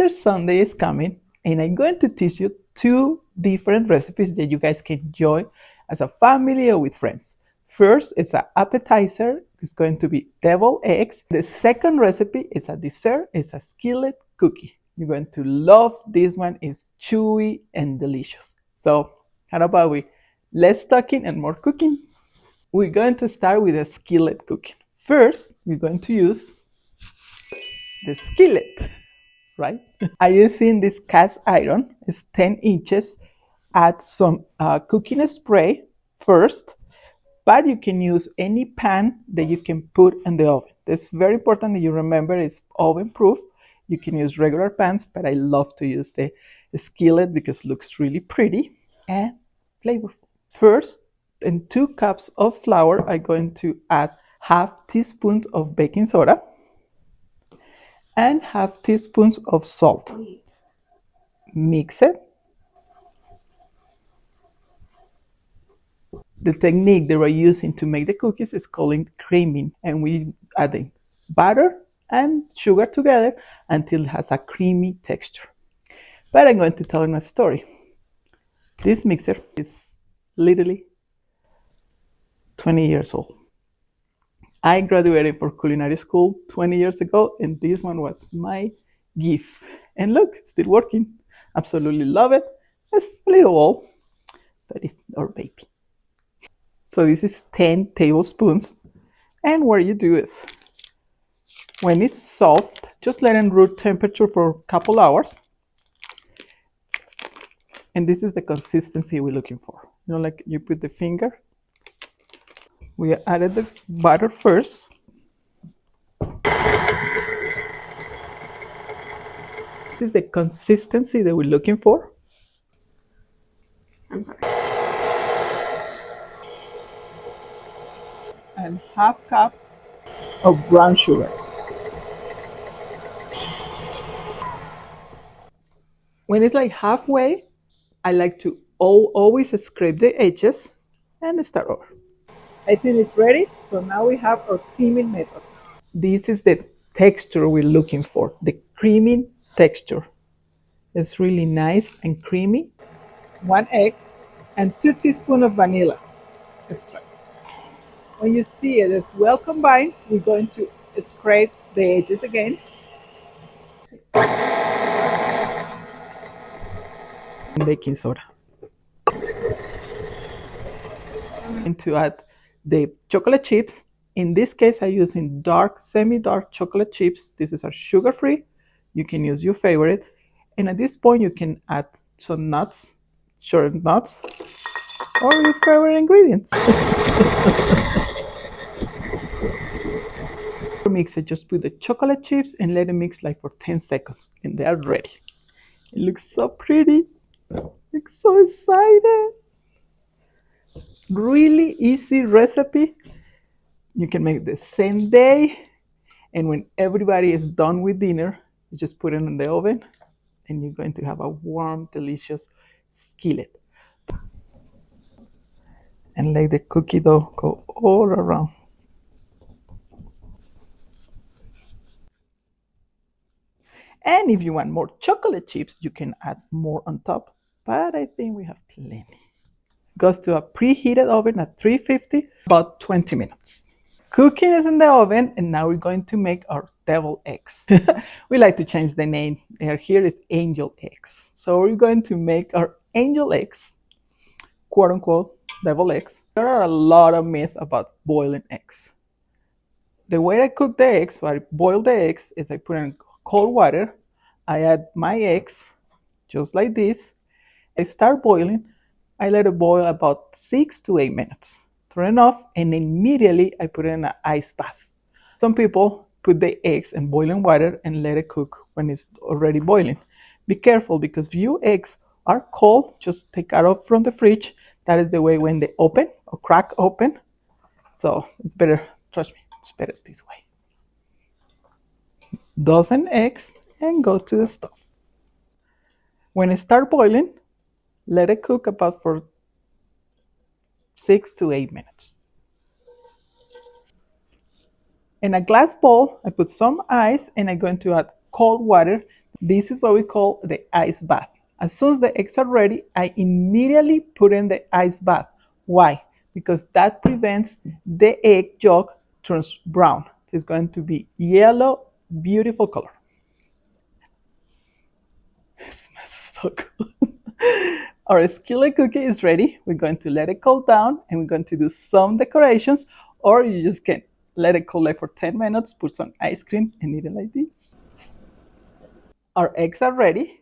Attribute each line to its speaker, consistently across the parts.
Speaker 1: Easter Sunday is coming, and I'm going to teach you two different recipes that you guys can enjoy as a family or with friends. First, it's an appetizer. It's going to be deviled eggs. The second recipe is a dessert. It's a skillet cookie. You're going to love this one. It's chewy and delicious. So, how about we less talking and more cooking? We're going to start with a skillet cooking. First, we're going to use the skillet, right? I'm using this cast iron. It's 10 inches. Add some cooking spray first, but you can use any pan that you can put in the oven. It's very important that you remember it's oven proof. You can use regular pans, but I love to use the skillet because it looks really pretty and flavorful. First, in 2 cups of flour, I'm going to add half teaspoon of baking soda and half teaspoons of salt. Mix it. The technique that we're using to make the cookies is called creaming, and we adding butter and sugar together until it has a creamy texture. But I'm going to tell you a story. This mixer is literally 20 years old. I graduated for culinary school 20 years ago, and this one was my gift. And look, it's still working. Absolutely love it. It's a little old, but it's our baby. So this is 10 tablespoons. And what you do is, when it's soft, just let it room temperature for a couple hours. And this is the consistency we're looking for. You know, like you put the finger. We added the butter first. This is the consistency that we're looking for. I'm sorry. And half cup of brown sugar. When it's like halfway, I like to always scrape the edges and start over. I think it's ready, so now we have our creaming method. This is the texture we're looking for, the creaming texture. It's really nice and creamy. 1 egg and 2 teaspoons of vanilla extract. When you see it is well combined, we're going to scrape the edges again. And baking soda. And to add the chocolate chips. In this case, I'm using dark, semi-dark chocolate chips. This is sugar-free. You can use your favorite. And at this point, you can add some nuts, shredded nuts, or your favorite ingredients. Mix it, just put the chocolate chips and let it mix like for 10 seconds, and they are ready. It looks so pretty. I'm so excited. Really easy recipe. You can make the same day, and when everybody is done with dinner, you just put it in the oven, and you're going to have a warm, delicious skillet. And let the cookie dough go all around. And if you want more chocolate chips, you can add more on top, but I think we have plenty. Goes to a preheated oven at 350, about 20 minutes. Cooking is in the oven, and now we're going to make our deviled eggs. We like to change the name. Here is angel eggs. So we're going to make our angel eggs, quote unquote, deviled eggs. There are a lot of myths about boiling eggs. The way I cook the eggs, so I boil the eggs, is I put in cold water. I add my eggs, just like this. I start boiling. I let it boil about 6 to 8 minutes. Turn it off, and immediately I put it in an ice bath. Some people put the eggs in boiling water and let it cook when it's already boiling. Be careful, because if your eggs are cold, just take it out from the fridge. That is the way when they open or crack open. So it's better, trust me, it's better this way. Dozen eggs and go to the stove. When it starts boiling, let it cook about for 6 to 8 minutes. In a glass bowl, I put some ice, and I'm going to add cold water This is what we call the ice bath. As soon as the eggs are ready, I immediately put in the ice bath. Why? Because that prevents the egg yolk turns brown. It's going to be yellow, beautiful color. It smells so good. Our skillet cookie is ready. We're going to let it cool down and we're going to do some decorations, or you just can let it cool like for 10 minutes, put some ice cream and eat it like this. Our eggs are ready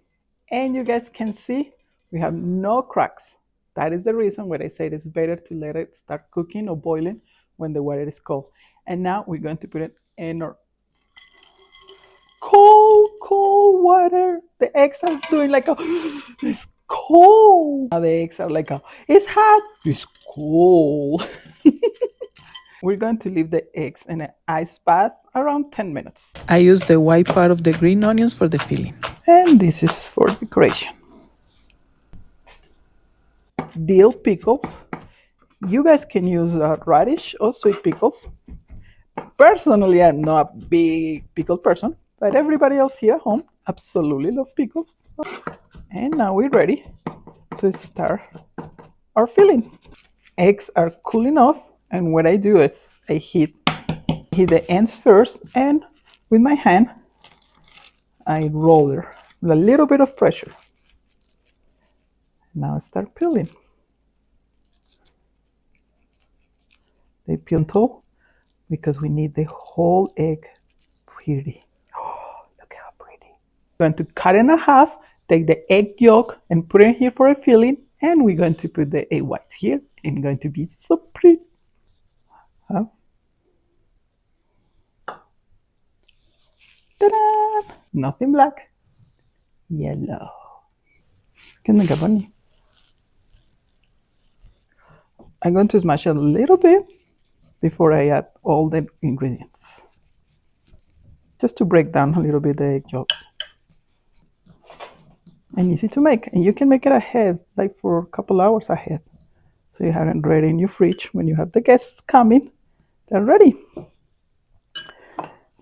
Speaker 1: and you guys can see we have no cracks. That is the reason why I said it's better to let it start cooking or boiling when the water is cold. And now we're going to put it in our cold water. The eggs are doing like a, it's cold. Now the eggs are like a, it's hot, it's cold. We're going to leave the eggs in an ice bath around 10 minutes. I use the white part of the green onions for the filling. And this is for decoration. Dill pickles. You guys can use radish or sweet pickles. Personally, I'm not a big pickle person, but everybody else here at home absolutely love pickles. And now we're ready to start our filling. Eggs are cooling off, and what I do is I hit the ends first, and with my hand I roll it with a little bit of pressure. Now I start peeling. They peel tall because we need the whole egg pretty. Oh, look how pretty. We're going to cut it in half, take the egg yolk and put it here for a filling, and we're going to put the egg whites here, and it's going to be so pretty. Huh? Ta-da! Nothing black, yellow. Can make a bunny. I'm going to smash it a little bit before I add all the ingredients, just to break down a little bit the egg yolk. And easy to make, and you can make it ahead, like for a couple hours ahead, so you have it ready in your fridge when you have the guests coming. They're ready.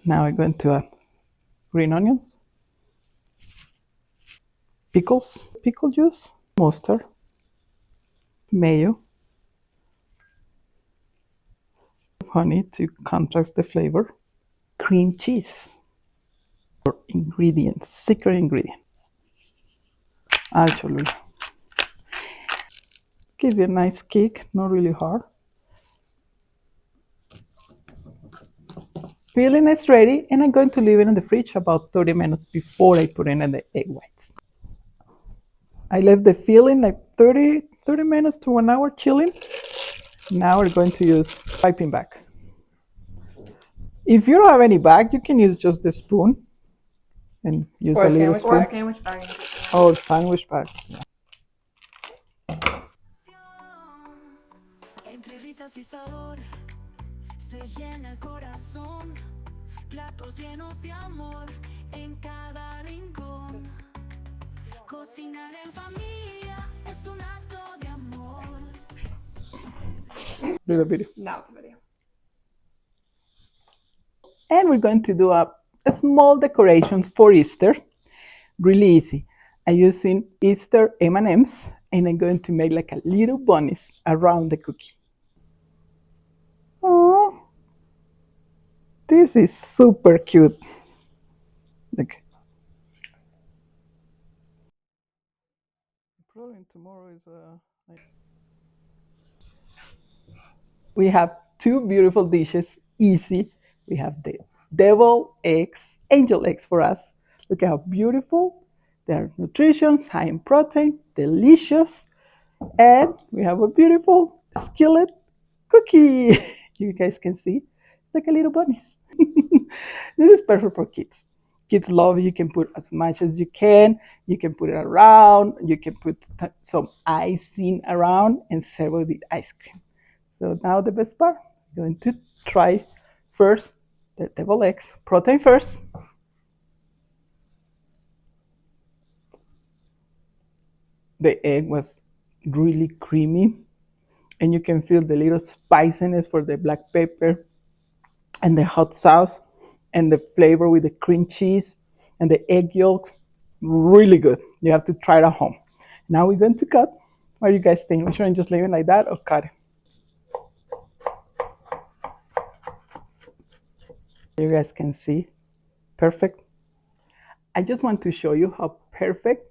Speaker 1: Now I'm going to add green onions, pickles, pickle juice, mustard, mayo, honey to contrast the flavor, cream cheese, or ingredients, secret ingredient. Actually, give you a nice kick, not really hard. Filling is ready, and I'm going to leave it in the fridge about 30 minutes before I put in the egg whites. I left the filling like 30 minutes to 1 hour chilling. Now we're going to use piping bag. If you don't have any bag, you can use just the spoon and use a little spoon.
Speaker 2: Or a sandwich bag.
Speaker 1: Oh, sandwich bag. Yeah. Entre risas y sabor se llena el corazón, platos llenos de amor en cada rincón. Cocinar en familia es un acto de amor. Do the video.
Speaker 2: Now the video.
Speaker 1: And we're going to do a small decoration for Easter. Really easy. I'm using Easter M&Ms, and I'm going to make like a little bunnies around the cookie. Oh, this is super cute. Look. Probably tomorrow is we have two beautiful dishes, easy. We have the devil eggs, angel eggs for us. Look how beautiful. They're nutritious, high in protein, delicious. And we have a beautiful skillet cookie. You guys can see, like a little bunnies. This is perfect for kids. Kids love it. You can put as much as you can. You can put it around. You can put some icing around and serve it with ice cream. So now the best part, I'm going to try first the devil eggs. Protein first. The egg was really creamy, and you can feel the little spiciness for the black pepper and the hot sauce and the flavor with the cream cheese and the egg yolk. Really good. You have to try it at home. Now we're going to cut. What do you guys think? We shouldn't just leave it like that or cut it? You guys can see. Perfect. I just want to show you how perfect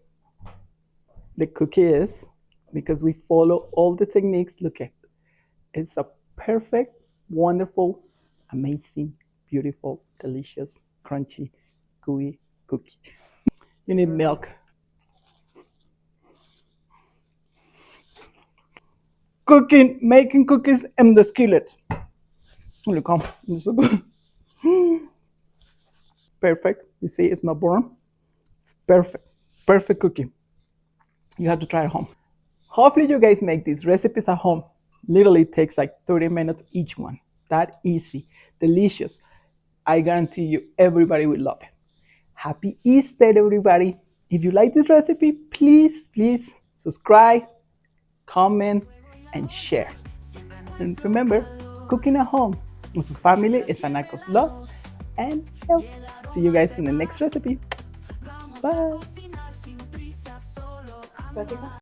Speaker 1: the cookie is because we follow all the techniques. Look at it's a perfect, wonderful, amazing, beautiful, delicious, crunchy, gooey cookie. You need milk. Cooking, making cookies in the skillet. Look how it's so good. Perfect. You see, it's not burnt. It's perfect. Perfect cookie. You have to try it at home. Hopefully, you guys make these recipes at home. Literally takes like 30 minutes each one. That easy. Delicious. I guarantee you, everybody will love it. Happy Easter, everybody. If you like this recipe, please subscribe, comment, and share. And remember, cooking at home with a family is an act of love and health. See you guys in the next recipe. Bye.